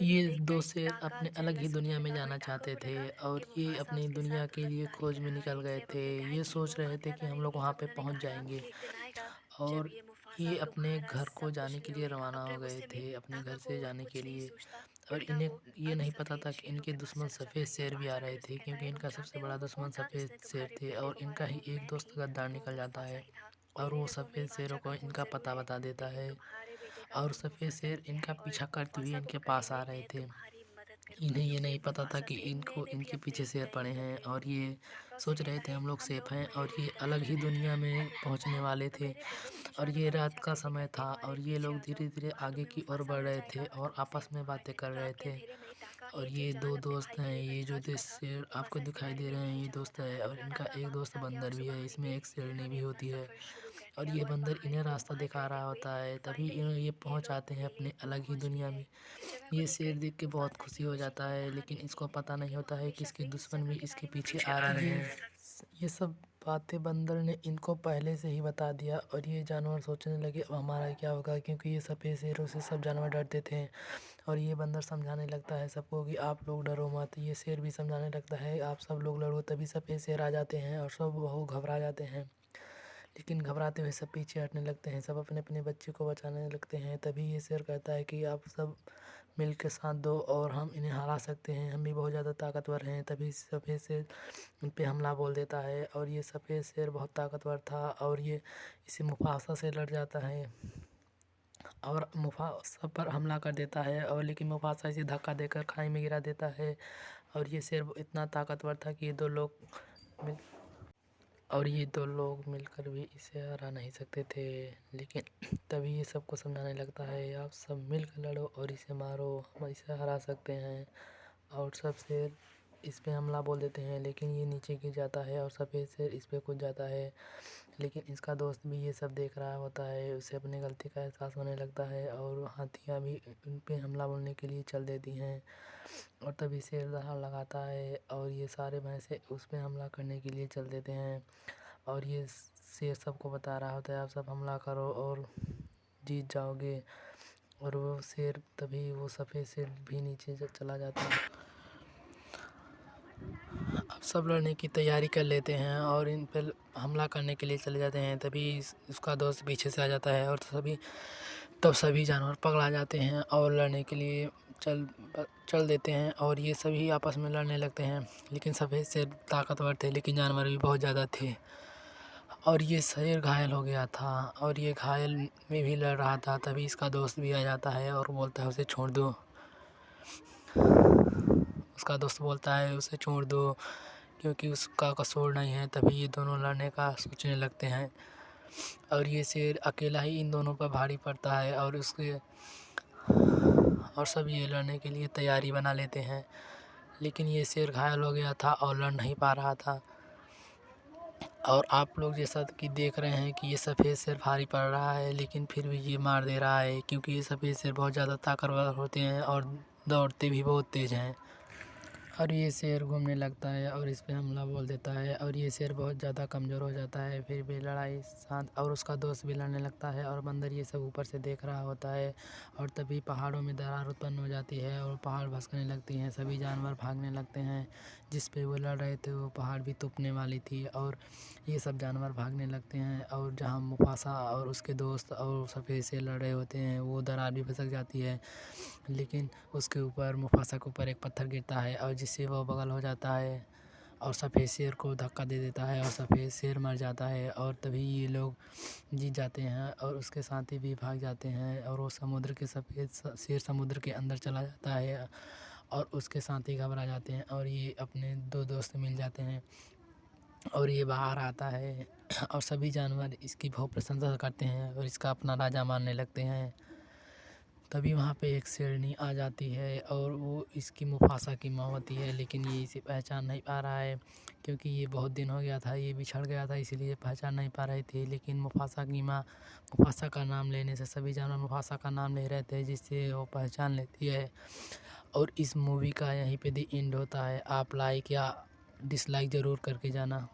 ये दो शेर अपने अलग ही दुनिया में जाना चाहते थे और ये अपनी दुनिया के लिए खोज में निकल गए थे। ये सोच रहे थे कि हम लोग वहाँ पे पहुँच जाएँगे और ये अपने घर को जाने के लिए रवाना हो गए थे, अपने घर से जाने के लिए। और इन्हें ये नहीं पता था कि इनके दुश्मन सफ़ेद शेर भी आ रहे थे, क्योंकि इनका सबसे बड़ा दुश्मन सफ़ेद शेर थे और इनका ही एक दोस्त गद्दार निकल जाता है और वो सफ़ेद शेरों को इनका पता बता देता है और सफ़ेद शेर इनका पीछा करते हुए इनके पास आ रहे थे। इन्हें ये नहीं पता था कि इनको इनके पीछे शेर पड़े हैं और ये सोच रहे थे हम लोग सेफ हैं और ये अलग ही दुनिया में पहुंचने वाले थे। और ये रात का समय था और ये लोग धीरे-धीरे आगे की ओर बढ़ रहे थे और आपस में बातें कर रहे थे। और ये 2 दोस्त हैं, ये जो शेर आपको दिखाई दे रहे हैं ये दोस्त है और इनका एक दोस्त बंदर भी है, इसमें एक शेरनी भी होती है और ये बंदर इन्हें रास्ता दिखा रहा होता है, तभी ये पहुँच आते हैं अपने अलग ही दुनिया में। ये शेर देख के बहुत खुशी हो जाता है, लेकिन इसको पता नहीं होता है कि इसके दुश्मन भी इसके पीछे आ रहे हैं। ये सब बातें बंदर ने इनको पहले से ही बता दिया और ये जानवर सोचने लगे अब हमारा क्या होगा, क्योंकि ये सफ़ेद शेरों से सब जानवर डरते थे। और ये बंदर समझाने लगता है सबको कि आप लोग डरो मत। ये शेर भी समझाने लगता है आप सब लोग लड़ो, तभी सफ़ेद शेर आ जाते हैं और सब वो घबरा जाते हैं। लेकिन घबराते हुए सब पीछे हटने लगते हैं, सब अपने अपने बच्चे को बचाने लगते हैं। तभी ये शेर कहता है कि आप सब मिल के साथ दो और हम इन्हें हरा सकते हैं, हम भी बहुत ज़्यादा ताकतवर हैं। तभी सफ़ेद शेर उन पे हमला बोल देता है और ये सफ़ेद शेर बहुत ताकतवर था और ये इसे मुफासा से लड़ जाता है और मुफासा पर हमला कर देता है और लेकिन मुफासा इसे धक्का देकर खाई में गिरा देता है। और ये शेर इतना ताकतवर था कि मिल ये 2 लोग मिलकर भी इसे हरा नहीं सकते थे। लेकिन तभी ये सबको समझाने लगता है आप सब मिलकर लड़ो और इसे मारो, हम इसे हरा सकते हैं। और सब शेर इस पे हमला बोल देते हैं, लेकिन ये नीचे गिर जाता है और सफ़ेद शेर इस पे कूद जाता है। लेकिन इसका दोस्त भी ये सब देख रहा होता है, उसे अपनी गलती का एहसास होने लगता है और हाथियाँ भी उन पे हमला बोलने के लिए चल देती हैं। और तभी शेर दहाड़ लगाता है और ये सारे भैंसे उस पे हमला करने के लिए चल देते हैं। और ये शेर सबको बता रहा होता है आप सब हमला करो और जीत जाओगे। और वो शेर तभी वो सफ़ेद शेर भी नीचे चला जाता है। अब सब लड़ने की तैयारी कर लेते हैं और इन पे हमला करने के लिए चले जाते हैं। तभी उसका दोस्त पीछे से आ जाता है और सभी जानवर पगला जाते हैं और लड़ने के लिए चल देते हैं और ये सभी आपस में लड़ने लगते हैं। लेकिन सफ़ेद शेर ताकतवर थे, लेकिन जानवर भी बहुत ज़्यादा थे और ये शेर घायल हो गया था और ये घायल में भी लड़ रहा था। तभी इसका दोस्त भी आ जाता है और बोलता है उसे छोड़ दो। उसका दोस्त बोलता है उसे छोड़ दो, क्योंकि उसका कसूर नहीं है। तभी ये दोनों लड़ने का सोचने लगते हैं और ये शेर अकेला ही इन दोनों पर भारी पड़ता है और सब ये लड़ने के लिए तैयारी बना लेते हैं। लेकिन ये शेर घायल हो गया था और लड़ नहीं पा रहा था। और आप लोग जैसा कि देख रहे हैं कि ये सफ़ेद शेर भारी पड़ रहा है, लेकिन फिर भी ये मार दे रहा है, क्योंकि ये सफ़ेद शेर बहुत ज़्यादा ताकतवर होते हैं और दौड़ते भी बहुत तेज़ हैं। और ये शेर घूमने लगता है और इस पे हमला बोल देता है और ये शेर बहुत ज़्यादा कमज़ोर हो जाता है। फिर भी लड़ाई शांत और उसका दोस्त भी लड़ने लगता है और बंदर ये सब ऊपर से देख रहा होता है। और तभी पहाड़ों में दरार उत्पन्न हो जाती है और पहाड़ भसकने लगती हैं, सभी जानवर भागने लगते हैं। जिस पे वो लड़ रहे थे वो पहाड़ भी टूटने वाली थी और ये सब जानवर भागने लगते हैं। और जहाँ मुफासा और उसके दोस्त और सफ़ेद शेर लड़ रहे होते हैं वो दरार भी भसक जाती है, लेकिन उसके ऊपर मुफासा के ऊपर एक पत्थर गिरता है और जिससे वो बगल हो जाता है और सफ़ेद शेर को धक्का दे देता है और सफ़ेद शेर मर जाता है। और तभी ये लोग जीत जाते हैं और उसके साथी भी भाग जाते हैं और वो सफ़ेद शेर समुद्र के अंदर चला जाता है और उसके साथी घबरा जाते हैं और ये अपने 2 दोस्त मिल जाते हैं और ये बाहर आता है और सभी जानवर इसकी बहुत प्रशंसा करते हैं और इसका अपना राजा मानने लगते हैं। तभी वहाँ पे एक शेरनी आ जाती है और वो इसकी मुफासा की माँ होती है, लेकिन ये इसे पहचान नहीं पा रहा है, क्योंकि ये बहुत दिन हो गया था, ये बिछड़ गया था, इसीलिए पहचान नहीं पा रही थी। लेकिन मुफासा की माँ मुफासा का नाम लेने से सभी जानवर मुफासा का नाम ले रहे थे, जिससे वो पहचान लेती है। और इस मूवी का यहीं पे दी एंड होता है। आप लाइक या डिसलाइक ज़रूर करके जाना।